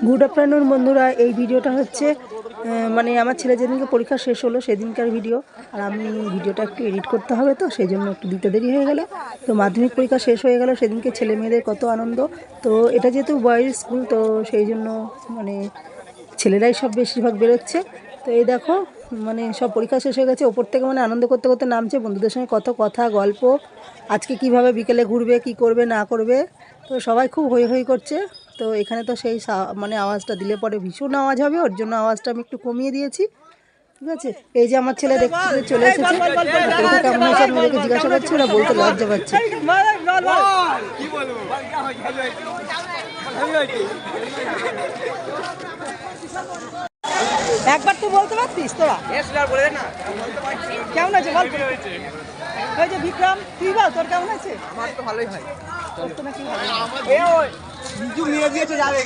Good afternoon বন্ধুরা, এই ভিডিওটা হচ্ছে মানে আমার ছেলে যেদিনকে পরীক্ষা শেষ হলো সেদিনকার ভিডিও। আর আমি ভিডিওটা একটু এডিট করতে হবে, তো সেই জন্য একটু দিতে দেরি হয়ে গেল। তো মাধ্যমিক পরীক্ষা শেষ হয়ে গেল সেদিনকে, ছেলে মেয়েদের কত আনন্দ। তো এটা যেহেতু বয়েজ স্কুল, তো সেই জন্য মানে ছেলেরাই সব বেশিরভাগ বেরোচ্ছে। তো এই দেখো, মানে সব পরীক্ষা শেষ হয়ে গেছে, ওপর থেকে মানে আনন্দ করতে করতে নামছে, বন্ধুদের সঙ্গে কত কথা গল্প, আজকে কিভাবে বিকেলে ঘুরবে, কি করবে না করবে। তো সবাই খুব হই হই করছে। তো এখানে তো সেই মানে আওয়াজটা দিলে পরে ভীষণ আওয়াজ হবে, ওর জন্য আওয়াজটা আমি একটু কমিয়ে দিয়েছি। ঠিক আছে, এই যে আমার ছেলে দেখতে চলে এসেছে। পরীক্ষা কেমন হয়েছে আমি ওদেরকে জিজ্ঞাসা করছি, ওরা বলতে লজ্জা পাচ্ছে। একবার তো বলতে পারতিস তোরা, কেমন আছে বল। ওই যে বিক্রম, তুই বল তোর কেমন আছে? আমার তো ভালোই হয়। তোর তো নাকি নিয়ে দিয়েছে যাবে